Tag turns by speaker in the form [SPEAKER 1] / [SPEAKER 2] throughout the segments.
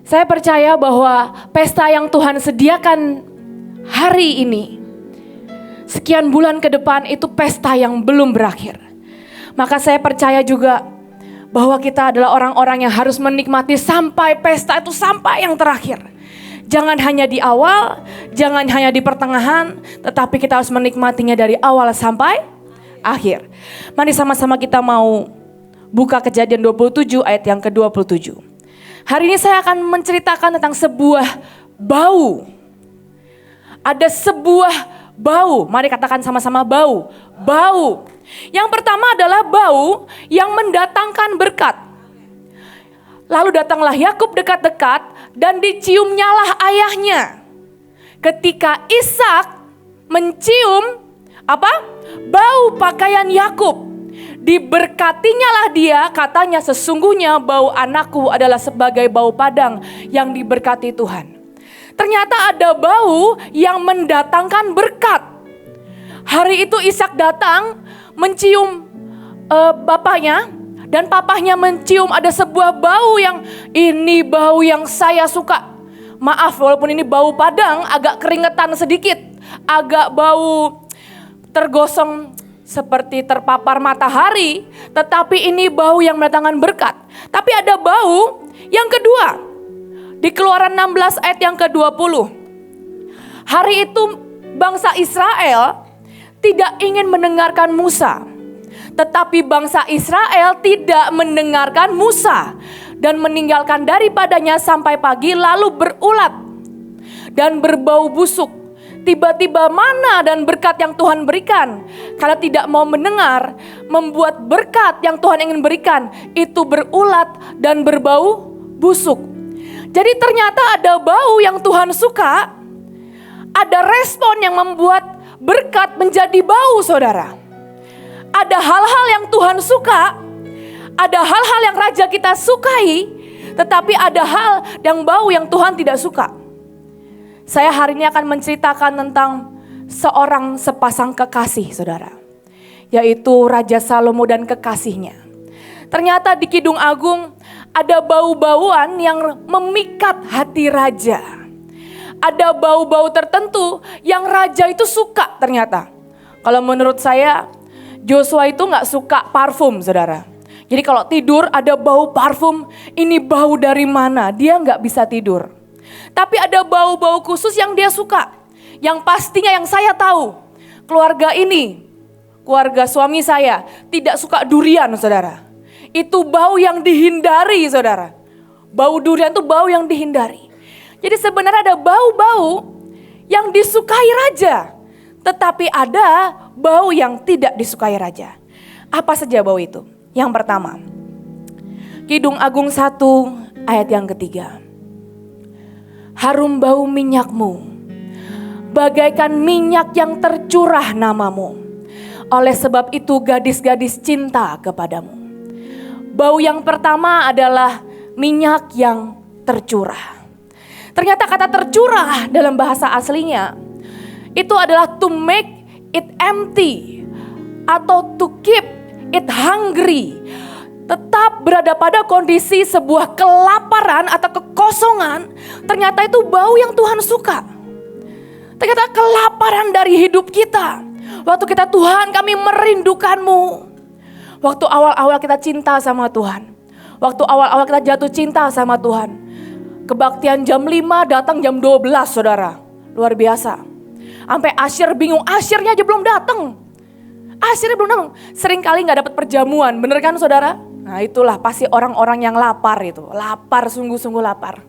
[SPEAKER 1] Saya percaya bahwa pesta yang Tuhan sediakan hari ini, sekian bulan ke depan itu pesta yang belum berakhir. Maka saya percaya juga bahwa kita adalah orang-orang yang harus menikmati sampai pesta itu sampai yang terakhir. Jangan hanya di awal, jangan hanya di pertengahan, tetapi kita harus menikmatinya dari awal sampai akhir. Mari sama-sama kita mau buka Kejadian 27 ayat yang ke-27. Hari ini saya akan menceritakan tentang sebuah bau. Ada sebuah bau, mari katakan sama-sama bau. Bau. Yang pertama adalah bau yang mendatangkan berkat. Lalu datanglah Yakub dekat-dekat dan diciumnyalah ayahnya. Ketika Ishak mencium apa? Bau pakaian Yakub. Diberkatinyalah dia, katanya sesungguhnya bau anakku adalah sebagai bau padang yang diberkati Tuhan. Ternyata ada bau yang mendatangkan berkat. Hari itu Ishak datang mencium bapaknya dan papahnya mencium ada sebuah bau yang ini bau yang saya suka. Maaf walaupun ini bau padang agak keringetan sedikit, agak bau tergosong seperti terpapar matahari, tetapi ini bau yang mendatangkan berkat. Tapi ada bau yang kedua. Di Keluaran 16 ayat yang ke-20. Hari itu bangsa Israel tidak ingin mendengarkan Musa. Tetapi bangsa Israel tidak mendengarkan Musa dan meninggalkan daripadanya sampai pagi lalu berulat dan berbau busuk. Tiba-tiba mana dan berkat yang Tuhan berikan, karena tidak mau mendengar, membuat berkat yang Tuhan ingin berikan itu berulat dan berbau busuk. Jadi ternyata ada bau yang Tuhan suka, ada respon yang membuat berkat menjadi bau, saudara. Ada hal-hal yang Tuhan suka, ada hal-hal yang raja kita sukai, tetapi ada hal yang bau yang Tuhan tidak suka. Saya hari ini akan menceritakan tentang seorang sepasang kekasih, saudara. Yaitu Raja Salomo dan kekasihnya. Ternyata di Kidung Agung ada bau-bauan yang memikat hati raja. Ada bau-bau tertentu yang raja itu suka ternyata. Kalau menurut saya, Joshua itu gak suka parfum, saudara. Jadi kalau tidur ada bau parfum, ini bau dari mana? Dia gak bisa tidur. Tapi ada bau-bau khusus yang dia suka. Yang pastinya yang saya tahu, keluarga ini, keluarga suami saya tidak suka durian, saudara. Itu bau yang dihindari, saudara. Bau durian itu bau yang dihindari. Jadi sebenarnya ada bau-bau yang disukai raja. Tetapi ada bau yang tidak disukai raja. Apa saja bau itu? Yang pertama, Kidung Agung 1 ayat yang ketiga. Harum bau minyakmu, bagaikan minyak yang tercurah namamu. Oleh sebab itu gadis-gadis cinta kepadamu. Bau yang pertama adalah minyak yang tercurah. Ternyata kata tercurah dalam bahasa aslinya itu adalah to make it empty atau to keep it hungry. Tetap berada pada kondisi sebuah kelaparan atau kekosongan, ternyata itu bau yang Tuhan suka. Ternyata kelaparan dari hidup kita. Waktu kita, Tuhan kami merindukanmu. Waktu awal-awal kita cinta sama Tuhan. Waktu awal-awal kita jatuh cinta sama Tuhan. Kebaktian jam 5 datang jam 12, saudara. Luar biasa. Sampai Asyir bingung, Asyirnya aja belum datang. Asyirnya belum datang. Sering kali gak dapat perjamuan, bener kan saudara? Nah itulah pasti orang-orang yang lapar itu. Lapar, sungguh-sungguh lapar.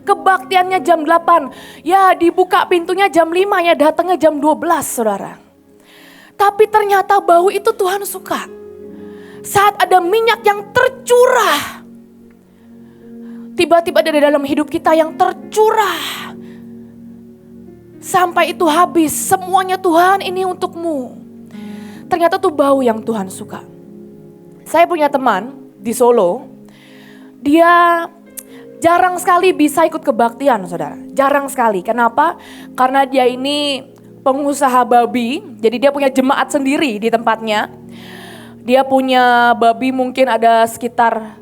[SPEAKER 1] Kebaktiannya jam 8. Ya dibuka pintunya jam 5, ya datangnya jam 12, saudara. Tapi ternyata bau itu Tuhan suka. Saat ada minyak yang tercurah. Tiba-tiba ada di dalam hidup kita yang tercurah. Sampai itu habis. Semuanya Tuhan ini untukmu. Ternyata tuh bau yang Tuhan suka. Saya punya teman di Solo, dia jarang sekali bisa ikut kebaktian, saudara. Jarang sekali. Kenapa? Karena dia ini pengusaha babi, jadi dia punya jemaat sendiri di tempatnya. Dia punya babi mungkin ada sekitar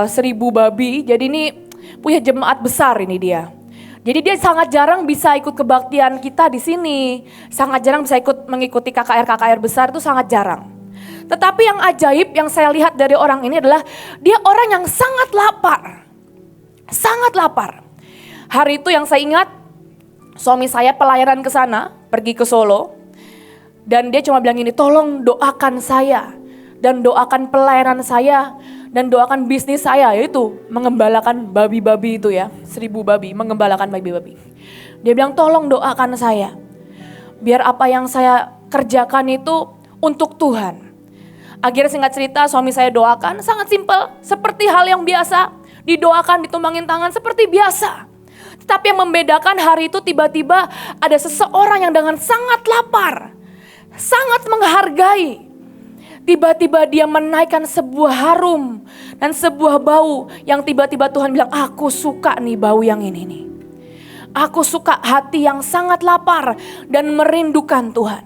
[SPEAKER 1] 1000 babi. Jadi ini punya jemaat besar ini dia. Jadi dia sangat jarang bisa ikut kebaktian kita di sini. Sangat jarang bisa mengikuti KKR besar, itu sangat jarang. Tetapi yang ajaib yang saya lihat dari orang ini adalah dia orang yang sangat lapar. Sangat lapar. Hari itu yang saya ingat, suami saya pelayaran ke sana, pergi ke Solo. Dan dia cuma bilang ini, tolong doakan saya. Dan doakan pelayanan saya. Dan doakan bisnis saya, yaitu mengembalakan babi-babi itu ya. 1000 babi, mengembalakan babi-babi. Dia bilang tolong doakan saya. Biar apa yang saya kerjakan itu untuk Tuhan. Akhirnya singkat cerita suami saya doakan, sangat simpel. Seperti hal yang biasa, didoakan, ditumbangin tangan seperti biasa. Tetapi yang membedakan hari itu tiba-tiba ada seseorang yang dengan sangat lapar. Sangat menghargai. Tiba-tiba dia menaikkan sebuah harum dan sebuah bau yang tiba-tiba Tuhan bilang, aku suka nih bau yang ini nih. Aku suka hati yang sangat lapar dan merindukan Tuhan.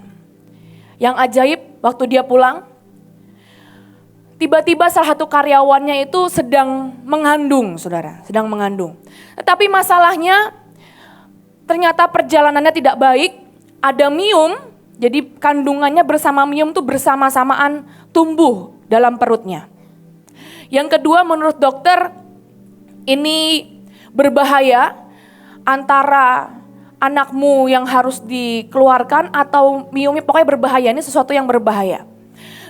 [SPEAKER 1] Yang ajaib waktu dia pulang, tiba-tiba salah satu karyawannya itu sedang mengandung, saudara, sedang mengandung. Tetapi masalahnya ternyata perjalanannya tidak baik, ada mium, jadi kandungannya bersama mium itu bersama-samaan tumbuh dalam perutnya. Yang kedua menurut dokter ini berbahaya antara anakmu yang harus dikeluarkan atau miumnya, pokoknya berbahaya, ini sesuatu yang berbahaya.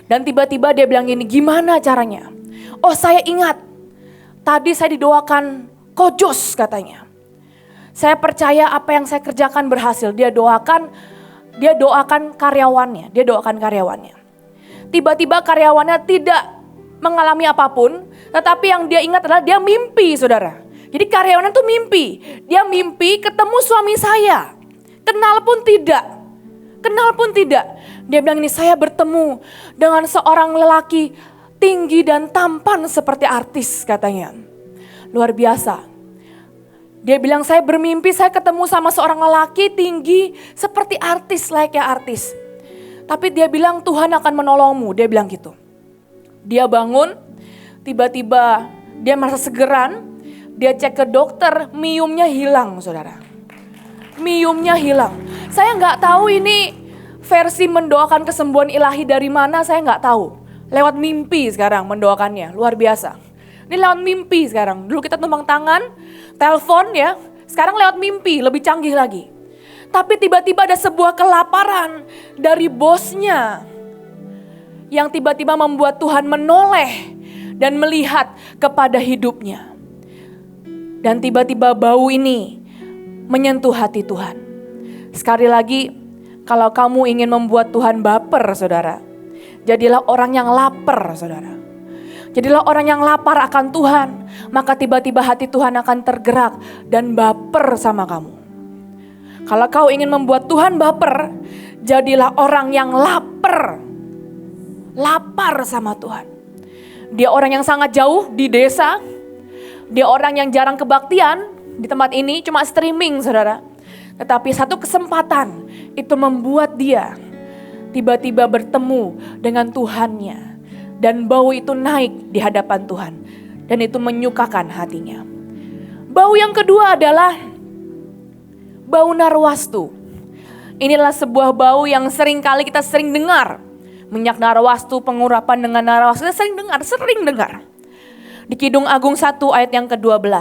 [SPEAKER 1] Dan tiba-tiba dia bilang gini, gimana caranya? Oh saya ingat, tadi saya didoakan kojos katanya. Saya percaya apa yang saya kerjakan berhasil. Dia doakan karyawannya, Tiba-tiba karyawannya tidak mengalami apapun, tetapi yang dia ingat adalah dia mimpi, saudara. Jadi karyawannya tuh mimpi, dia mimpi ketemu suami saya. Kenal pun tidak. Dia bilang ini, saya bertemu dengan seorang lelaki tinggi dan tampan seperti artis katanya. Luar biasa. Dia bilang saya bermimpi saya ketemu sama seorang lelaki tinggi seperti artis, layaknya artis. Tapi dia bilang Tuhan akan menolongmu, dia bilang gitu. Dia bangun, tiba-tiba dia merasa segeran, dia cek ke dokter, miumnya hilang saudara. Miumnya hilang. Saya nggak tahu ini versi mendoakan kesembuhan ilahi dari mana, saya nggak tahu. Lewat mimpi sekarang mendoakannya, luar biasa. Ini lewat mimpi sekarang. Dulu kita tumbang tangan, telepon ya. Sekarang lewat mimpi, lebih canggih lagi. Tapi tiba-tiba ada sebuah kelaparan dari bosnya. Yang tiba-tiba membuat Tuhan menoleh dan melihat kepada hidupnya. Dan tiba-tiba bau ini menyentuh hati Tuhan. Sekali lagi, kalau kamu ingin membuat Tuhan baper saudara, jadilah orang yang lapar saudara. Jadilah orang yang lapar akan Tuhan, maka tiba-tiba hati Tuhan akan tergerak dan baper sama kamu. Kalau kau ingin membuat Tuhan baper, jadilah orang yang lapar. Lapar sama Tuhan. Dia orang yang sangat jauh di desa, dia orang yang jarang kebaktian di tempat ini, cuma streaming saudara. Tetapi satu kesempatan itu membuat dia tiba-tiba bertemu dengan Tuhannya. Dan bau itu naik di hadapan Tuhan. Dan itu menyukakan hatinya. Bau yang kedua adalah bau narwastu. Inilah sebuah bau yang sering kali kita sering dengar. Minyak narwastu, pengurapan dengan narwastu, kita sering dengar. Di Kidung Agung 1 ayat yang ke-12.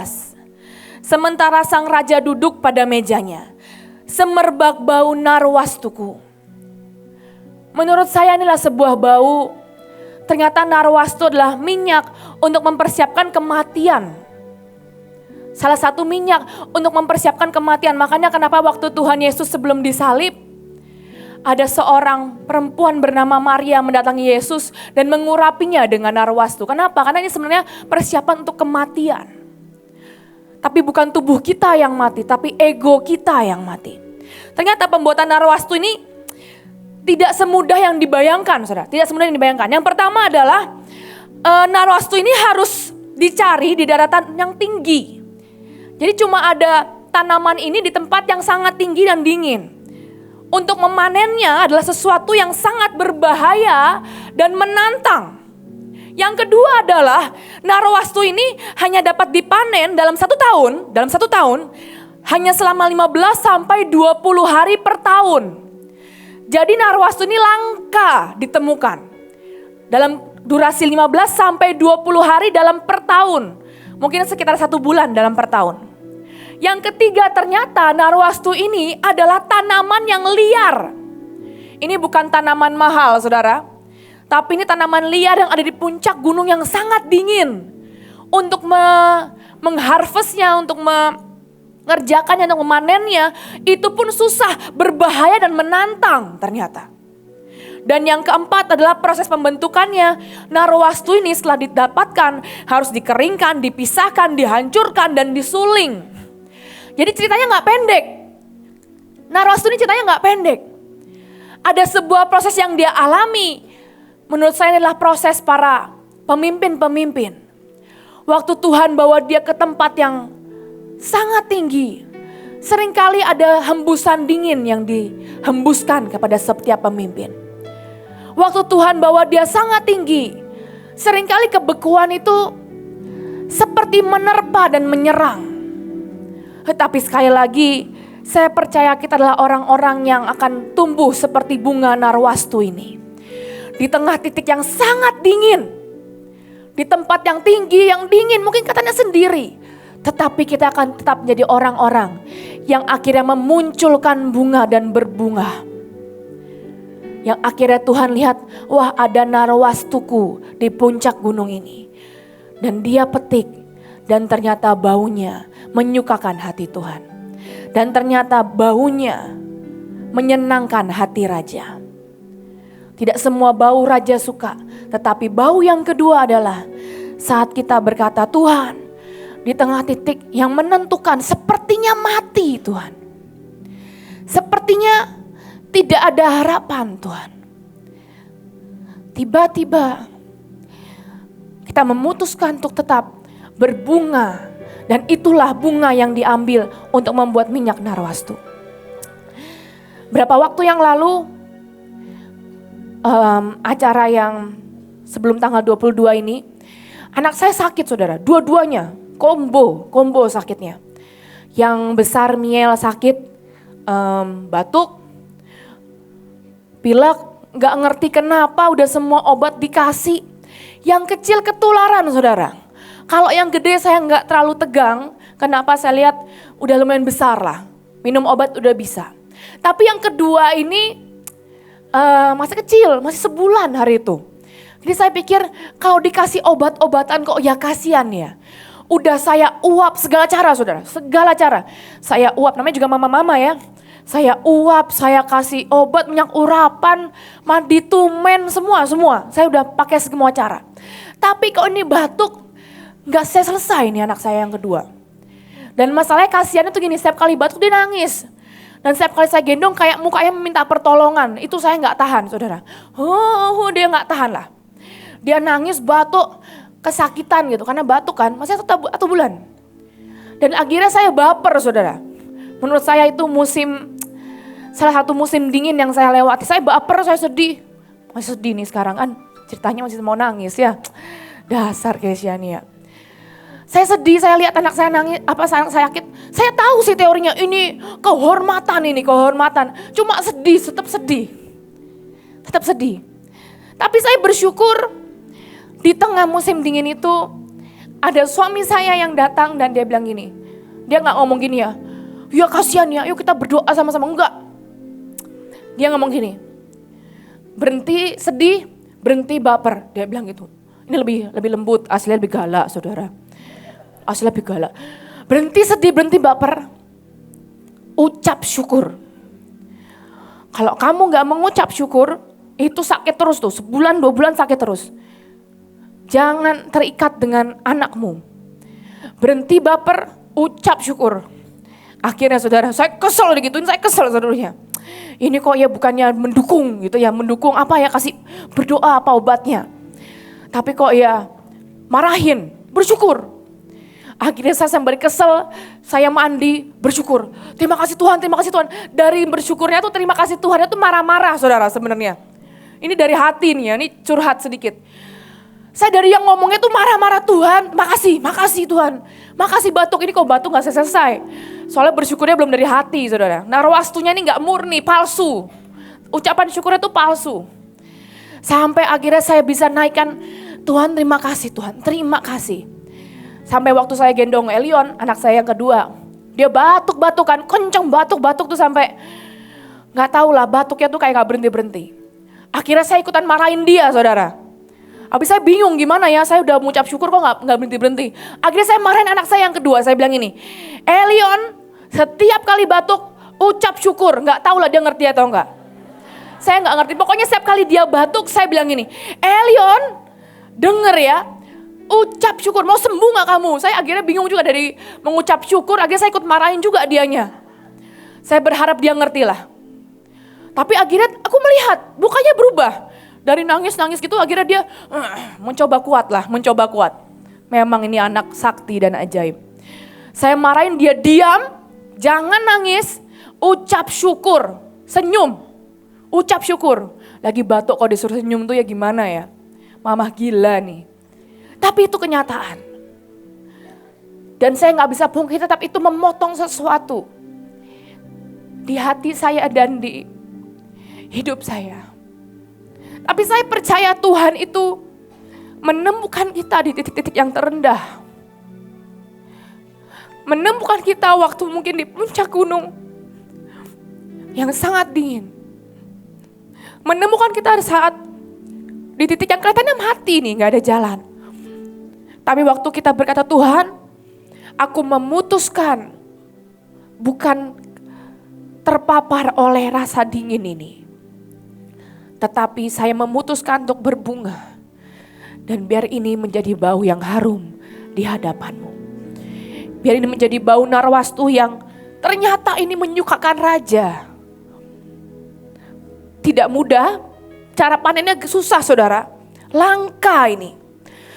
[SPEAKER 1] Sementara sang raja duduk pada mejanya, semerbak bau narwastuku. Menurut saya inilah sebuah bau. Ternyata narwastu adalah minyak untuk mempersiapkan kematian. Salah satu minyak untuk mempersiapkan kematian. Makanya kenapa waktu Tuhan Yesus sebelum disalib, ada seorang perempuan bernama Maria mendatangi Yesus dan mengurapinya dengan narwastu. Kenapa? Karena ini sebenarnya persiapan untuk kematian. Tapi bukan tubuh kita yang mati, tapi ego kita yang mati. Ternyata pembuatan narwastu ini tidak semudah yang dibayangkan, saudara. Tidak semudah yang dibayangkan. Yang pertama adalah narwastu ini harus dicari di daratan yang tinggi. Jadi cuma ada tanaman ini di tempat yang sangat tinggi dan dingin. Untuk memanennya adalah sesuatu yang sangat berbahaya dan menantang. Yang kedua adalah narwastu ini hanya dapat dipanen dalam satu tahun, hanya selama 15 sampai 20 hari per tahun. Jadi narwastu ini langka ditemukan dalam durasi 15 sampai 20 hari dalam per tahun. Mungkin sekitar 1 bulan dalam per tahun. Yang ketiga, ternyata narwastu ini adalah tanaman yang liar. Ini bukan tanaman mahal, saudara. Tapi ini tanaman liar yang ada di puncak gunung yang sangat dingin. Untuk mengharvestnya, untuk mengerjakannya, untuk memanennya, itu pun susah, berbahaya dan menantang ternyata. Dan yang keempat adalah proses pembentukannya. Narwastu ini setelah didapatkan harus dikeringkan, dipisahkan, dihancurkan, dan disuling. Jadi ceritanya gak pendek. Narwastu ini ceritanya gak pendek. Ada sebuah proses yang dia alami. Menurut saya inilah proses para pemimpin-pemimpin. Waktu Tuhan bawa dia ke tempat yang sangat tinggi. Seringkali ada hembusan dingin yang dihembuskan kepada setiap pemimpin. Waktu Tuhan bawa dia sangat tinggi. Seringkali kebekuan itu seperti menerpa dan menyerang. Tetapi sekali lagi, saya percaya kita adalah orang-orang yang akan tumbuh seperti bunga narwastu ini. Di tengah titik yang sangat dingin, di tempat yang tinggi, yang dingin, mungkin katanya sendiri. Tetapi kita akan tetap menjadi orang-orang yang akhirnya memunculkan bunga dan berbunga. Yang akhirnya Tuhan lihat, wah ada narwastuku di puncak gunung ini. Dan dia petik, dan ternyata baunya menyukakan hati Tuhan. Dan ternyata baunya menyenangkan hati raja. Tidak semua bau raja suka, tetapi bau yang kedua adalah saat kita berkata, Tuhan, di tengah titik yang menentukan, sepertinya mati Tuhan. Sepertinya tidak ada harapan Tuhan. Tiba-tiba kita memutuskan untuk tetap berbunga, dan itulah bunga yang diambil untuk membuat minyak narwastu. Berapa waktu yang lalu, acara yang sebelum tanggal 22 ini, anak saya sakit saudara, dua-duanya combo sakitnya. Yang besar Miel sakit, batuk, pilek, gak ngerti kenapa udah semua obat dikasih. Yang kecil ketularan saudara. Kalau yang gede saya gak terlalu tegang, kenapa saya lihat udah lumayan besar lah, minum obat udah bisa. Tapi yang kedua ini masih kecil, masih sebulan hari itu. Jadi saya pikir kalau dikasih obat-obatan kok ya kasihan ya. Udah saya uap segala cara saudara, segala cara. Saya uap, namanya juga mama-mama ya. Saya uap, saya kasih obat, minyak urapan, mandi tumen, semua. Saya udah pakai semua cara. Tapi kok ini batuk, gak saya selesai nih anak saya yang kedua. Dan masalahnya kasihannya tuh gini, setiap kali batuk dia nangis. Dan setiap kali saya gendong kayak mukanya meminta pertolongan. Itu saya gak tahan saudara. Dia gak tahan lah. Dia nangis, batuk, kesakitan gitu. Karena batuk kan, masih 1 bulan. Dan akhirnya saya baper saudara. Menurut saya itu salah satu musim dingin yang saya lewati. Saya baper, saya sedih. Masih sedih nih sekarang kan. Ceritanya masih mau nangis ya. Dasar Kesya nih ya. Saya sedih, saya lihat anak saya nangis, anak saya sakit. Saya tahu sih teorinya, ini kehormatan. Cuma sedih, tetap sedih. Tapi saya bersyukur di tengah musim dingin itu ada suami saya yang datang dan dia bilang gini. Dia gak ngomong gini ya kasihan ya, yuk kita berdoa sama-sama. Enggak. Dia ngomong gini, berhenti sedih, berhenti baper. Dia bilang gitu. Ini lebih lembut, aslinya lebih galak saudara. Asli lebih galak. Berhenti sedih, berhenti baper. Ucap syukur. Kalau kamu gak mengucap syukur, itu sakit terus tuh. 1 bulan, 2 bulan sakit terus. Jangan terikat dengan anakmu. Berhenti baper, ucap syukur. Akhirnya saudara, saya kesel digituin, saya kesel saudara. Ini kok ya bukannya mendukung gitu ya. Mendukung apa ya, kasih berdoa apa obatnya. Tapi kok ya marahin, bersyukur. Akhirnya saya sembari kesel, saya mandi, bersyukur. Terima kasih Tuhan. Dari bersyukurnya tuh terima kasih Tuhan itu marah-marah saudara sebenarnya. Ini dari hati nih ya, ini curhat sedikit. Saya dari yang ngomongnya tuh marah-marah, Tuhan, makasih Tuhan. Makasih batuk, ini kok batuk gak selesai. Soalnya bersyukurnya belum dari hati, saudara. Narwastunya ini gak murni, palsu. Ucapan syukurnya tuh palsu. Sampai akhirnya saya bisa naikkan, Tuhan terima kasih Tuhan, terima kasih. Sampai waktu saya gendong Elion, anak saya yang kedua. Dia batuk-batukan, kenceng batuk-batuk tuh sampai gak tahu lah, batuknya tuh kayak gak berhenti-berhenti. Akhirnya saya ikutan marahin dia, saudara. Habis saya bingung gimana ya, saya udah mengucap syukur kok gak berhenti-berhenti. Akhirnya saya marahin anak saya yang kedua, saya bilang ini, Elion setiap kali batuk ucap syukur, gak tahu lah dia ngerti atau enggak. Saya gak ngerti, pokoknya setiap kali dia batuk saya bilang ini, Elion denger ya, ucap syukur, mau sembuh gak kamu? Saya akhirnya bingung juga dari mengucap syukur, akhirnya saya ikut marahin juga dianya. Saya berharap dia ngerti lah. Tapi akhirnya aku melihat mukanya berubah. Dari nangis-nangis gitu akhirnya dia mencoba kuat. Memang ini anak sakti dan ajaib. Saya marahin dia, diam, jangan nangis, ucap syukur, senyum, ucap syukur. Lagi batuk kalau disuruh senyum tuh ya gimana ya, mama gila nih. Tapi itu kenyataan. Dan saya gak bisa pungkiri, tetap itu memotong sesuatu di hati saya dan di hidup saya. Tapi saya percaya Tuhan itu menemukan kita di titik-titik yang terendah. Menemukan kita waktu mungkin di puncak gunung yang sangat dingin. Menemukan kita saat di titik yang kelihatannya mati nih, gak ada jalan. Tapi waktu kita berkata, Tuhan, aku memutuskan bukan terpapar oleh rasa dingin ini. Tetapi saya memutuskan untuk berbunga. Dan biar ini menjadi bau yang harum di hadapanmu. Biar ini menjadi bau narwastu yang ternyata ini menyukakan raja. Tidak mudah, cara panennya susah saudara. Langka ini.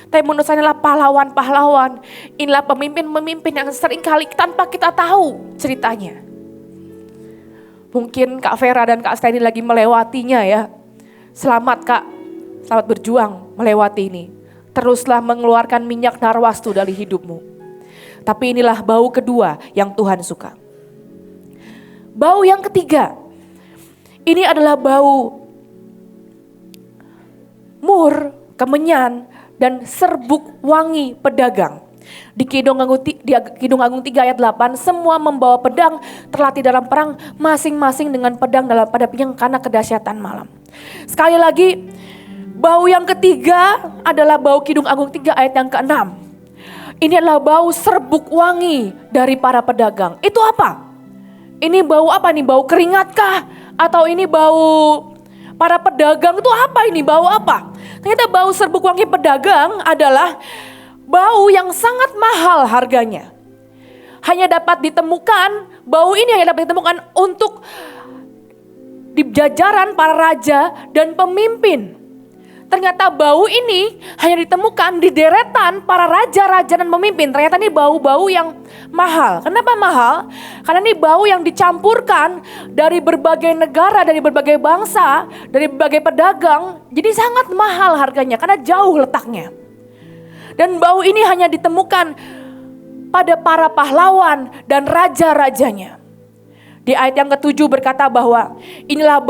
[SPEAKER 1] Tapi menurut saya inilah pahlawan-pahlawan. Inilah pemimpin-pemimpin yang seringkali tanpa kita tahu ceritanya. Mungkin Kak Vera dan Kak Steny lagi melewatinya ya. Selamat Kak, selamat berjuang melewati ini. Teruslah mengeluarkan minyak narwastu dari hidupmu. Tapi inilah bau kedua yang Tuhan suka. Bau yang ketiga, ini adalah bau mur, kemenyan, dan serbuk wangi pedagang. Di Kidung Agung 3 ayat 8, semua membawa pedang, terlatih dalam perang, masing-masing dengan pedang dalam pada pinyang karena kedahsyatan malam. Sekali lagi, bau yang ketiga adalah bau Kidung Agung 3 ayat yang ke-6. Ini adalah bau serbuk wangi dari para pedagang. Itu apa? Ini bau apa nih? Bau keringatkah? Atau ini bau para pedagang itu apa ini? Bau apa? Ternyata bau serbuk wangi pedagang adalah bau yang sangat mahal harganya. Hanya dapat ditemukan, bau ini hanya dapat ditemukan untuk di jajaran para raja dan pemimpin. Ternyata bau ini hanya ditemukan di deretan para raja-raja dan pemimpin. Ternyata ini bau-bau yang mahal. Kenapa mahal? Karena ini bau yang dicampurkan dari berbagai negara, dari berbagai bangsa, dari berbagai pedagang. Jadi sangat mahal harganya karena jauh letaknya. Dan bau ini hanya ditemukan pada para pahlawan dan raja-rajanya. Di ayat yang ke-7 berkata bahwa inilah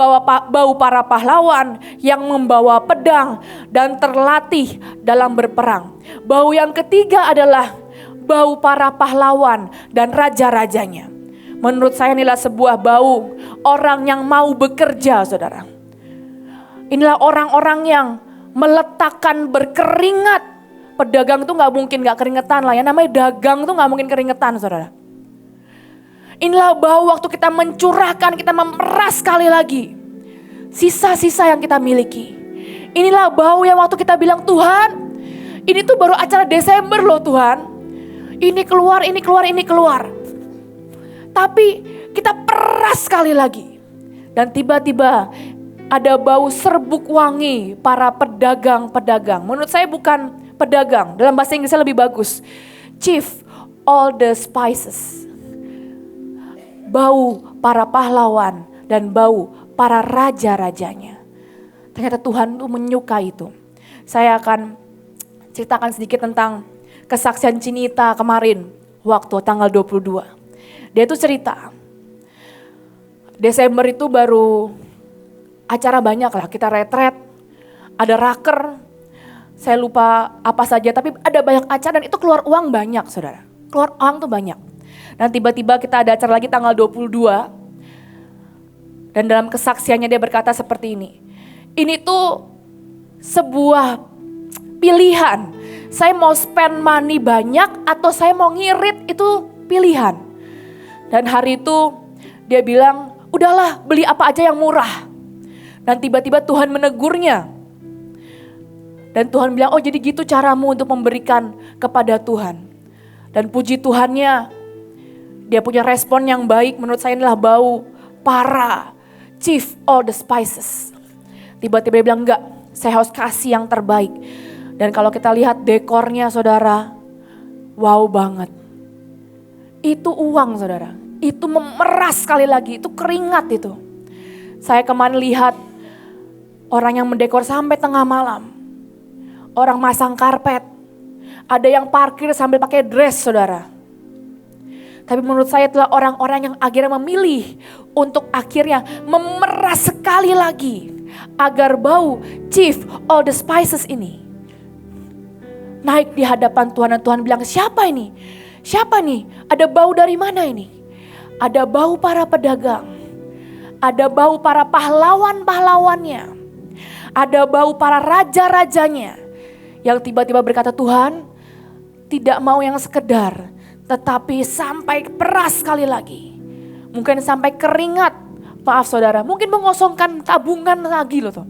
[SPEAKER 1] bau para pahlawan yang membawa pedang dan terlatih dalam berperang. Bau yang ketiga adalah bau para pahlawan dan raja-rajanya. Menurut saya inilah sebuah bau orang yang mau bekerja, saudara. Inilah orang-orang yang meletakkan berkeringat. Pedagang itu gak mungkin gak keringetan lah ya. Namanya dagang itu gak mungkin keringetan, saudara. Inilah bau waktu kita mencurahkan, kita memeras sekali lagi sisa-sisa yang kita miliki. Inilah bau yang waktu kita bilang, Tuhan, ini tuh baru acara Desember loh Tuhan. Ini keluar, ini keluar, ini keluar. Tapi kita peras sekali lagi. Dan tiba-tiba ada bau serbuk wangi para pedagang-pedagang. Menurut saya bukan pedagang, dalam bahasa Inggrisnya lebih bagus. Chief all the spices. Bau para pahlawan dan bau para raja-rajanya. Ternyata Tuhan tuh menyukai itu. Saya akan ceritakan sedikit tentang kesaksian Cinita kemarin waktu tanggal 22. Dia tuh cerita, Desember itu baru acara banyak lah, kita retret, ada raker, saya lupa apa saja, tapi ada banyak acara dan itu keluar uang banyak saudara. Keluar uang tuh banyak. Dan tiba-tiba kita ada acara lagi tanggal 22. Dan dalam kesaksiannya dia berkata seperti ini. Ini tuh sebuah pilihan. Saya mau spend money banyak atau saya mau ngirit, itu pilihan. Dan hari itu dia bilang, udahlah beli apa aja yang murah. Dan tiba-tiba Tuhan menegurnya. Dan Tuhan bilang, oh jadi gitu caramu untuk memberikan kepada Tuhan. Dan puji Tuhannya, dia punya respon yang baik, menurut saya inilah bau para chief all the spices. Tiba-tiba dia bilang, enggak, saya harus kasih yang terbaik. Dan kalau kita lihat dekornya saudara, wow banget. Itu uang saudara, itu memeras sekali lagi, itu keringat itu. Saya kemarin lihat orang yang mendekor sampai tengah malam. Orang masang karpet, ada yang parkir sambil pakai dress saudara. Tapi menurut saya itulah orang-orang yang akhirnya memilih untuk akhirnya memeras sekali lagi agar bau chief all the spices ini naik di hadapan Tuhan. Dan Tuhan bilang, siapa ini? Siapa nih? Ada bau dari mana ini? Ada bau para pedagang. Ada bau para pahlawan-pahlawannya. Ada bau para raja-rajanya. Yang tiba-tiba berkata, Tuhan tidak mau yang sekedar, tetapi sampai peras sekali lagi. Mungkin sampai keringat. Maaf saudara, mungkin mengosongkan tabungan lagi loh tuh.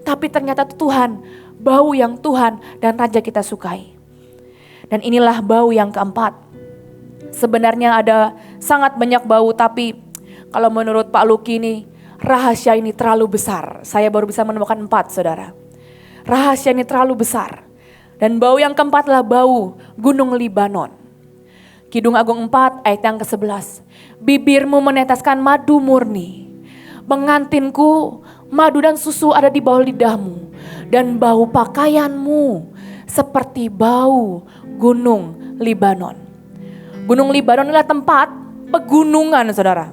[SPEAKER 1] Tapi ternyata Tuhan, bau yang Tuhan dan Raja kita sukai. Dan inilah bau yang keempat. Sebenarnya ada sangat banyak bau, tapi kalau menurut Pak Luki ini, rahasia ini terlalu besar. Saya baru bisa menemukan 4 saudara. Rahasia ini terlalu besar. Dan bau yang keempat adalah bau Gunung Libanon. Kidung Agung 4 ayat yang ke-11. Bibirmu meneteskan madu murni. Pengantinku, madu dan susu ada di bawah lidahmu. Dan bau pakaianmu seperti bau Gunung Libanon. Gunung Libanon adalah tempat pegunungan saudara.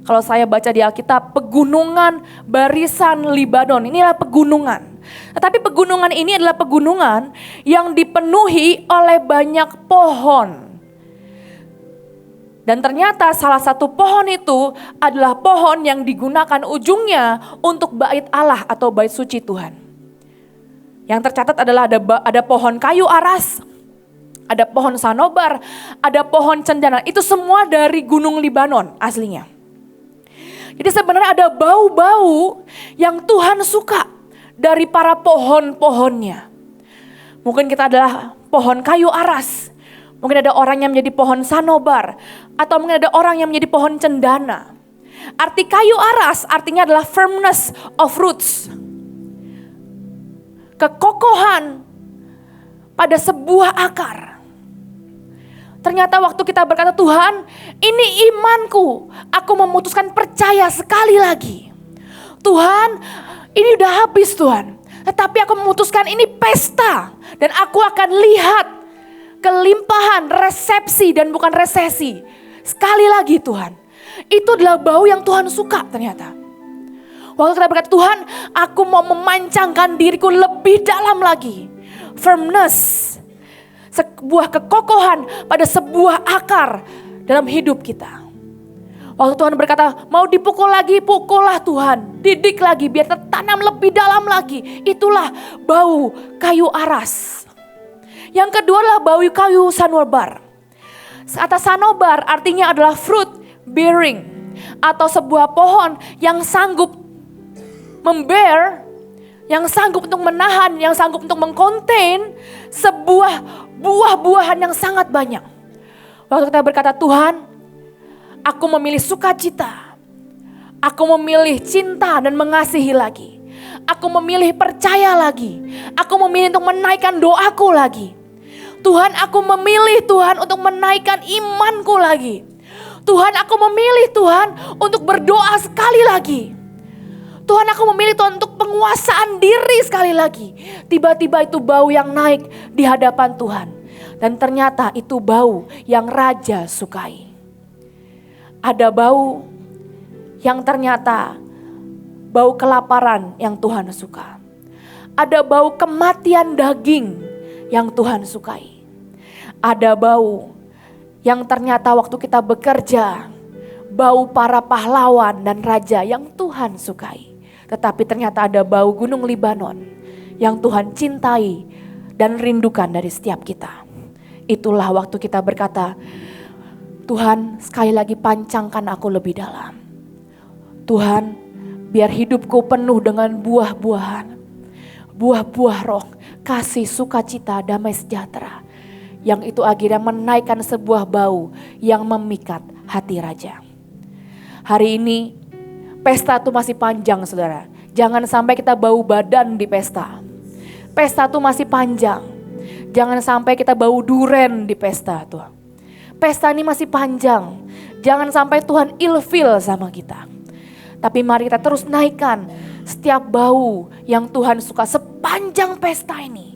[SPEAKER 1] Kalau saya baca di Alkitab, pegunungan barisan Libanon. Inilah pegunungan. Tetapi pegunungan ini adalah pegunungan yang dipenuhi oleh banyak pohon. Dan ternyata salah satu pohon itu adalah pohon yang digunakan ujungnya untuk bait Allah atau bait suci Tuhan. Yang tercatat adalah ada pohon kayu aras, ada pohon sanobar, ada pohon cendana. Itu semua dari Gunung Libanon aslinya. Jadi sebenarnya ada bau-bau yang Tuhan suka dari para pohon-pohonnya. Mungkin kita adalah pohon kayu aras. Mungkin ada orang yang menjadi pohon sanobar. Atau mungkin ada orang yang menjadi pohon cendana. Arti kayu aras artinya adalah firmness of roots. Kekokohan pada sebuah akar. Ternyata waktu kita berkata, Tuhan ini imanku. Aku memutuskan percaya sekali lagi. Tuhan ini udah habis Tuhan. Tetapi aku memutuskan ini pesta. Dan aku akan lihat kelimpahan, resepsi dan bukan resesi. Sekali lagi Tuhan. Itu adalah bau yang Tuhan suka ternyata. Waktu kita berkata, Tuhan aku mau memancangkan diriku lebih dalam lagi. Firmness. Sebuah kekokohan pada sebuah akar dalam hidup kita. Waktu Tuhan berkata, mau dipukul lagi, pukullah Tuhan. Didik lagi, biar tertanam lebih dalam lagi. Itulah bau kayu aras. Yang kedua adalah bau kayu sanobar. Kata sanobar artinya adalah fruit bearing. Atau sebuah pohon yang sanggup membear, yang sanggup untuk menahan, yang sanggup untuk mengkontain sebuah buah-buahan yang sangat banyak. Waktu kita berkata, Tuhan aku memilih sukacita. Aku memilih cinta dan mengasihi lagi. Aku memilih percaya lagi. Aku memilih untuk menaikkan doaku lagi. Tuhan aku memilih Tuhan untuk menaikkan imanku lagi. Tuhan aku memilih Tuhan untuk berdoa sekali lagi. Tuhan aku memilih Tuhan untuk penguasaan diri sekali lagi. Tiba-tiba itu bau yang naik di hadapan Tuhan. Dan ternyata itu bau yang raja sukai. Ada bau yang ternyata bau kelaparan yang Tuhan suka. Ada bau kematian daging yang Tuhan sukai. Ada bau yang ternyata waktu kita bekerja, bau para pahlawan dan raja yang Tuhan sukai. Tetapi ternyata ada bau gunung Libanon yang Tuhan cintai dan rindukan dari setiap kita. Itulah waktu kita berkata, Tuhan sekali lagi pancangkan aku lebih dalam. Tuhan, biar hidupku penuh dengan buah-buahan. Buah-buah roh, kasih, sukacita, damai sejahtera. Yang itu akhirnya menaikkan sebuah bau yang memikat hati raja. Hari ini pesta itu masih panjang saudara. Jangan sampai kita bau badan di pesta. Pesta itu masih panjang. Jangan sampai kita bau duren di pesta Tuhan. Pesta ini masih panjang. Jangan sampai Tuhan ilfil sama kita. Tapi mari kita terus naikkan setiap bau yang Tuhan suka sepanjang pesta ini.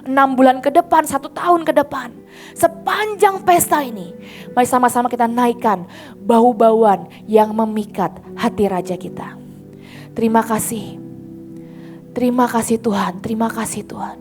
[SPEAKER 1] 6 bulan ke depan, 1 tahun ke depan. Sepanjang pesta ini. Mari sama-sama kita naikkan bau-bauan yang memikat hati raja kita. Terima kasih. Terima kasih Tuhan, terima kasih Tuhan.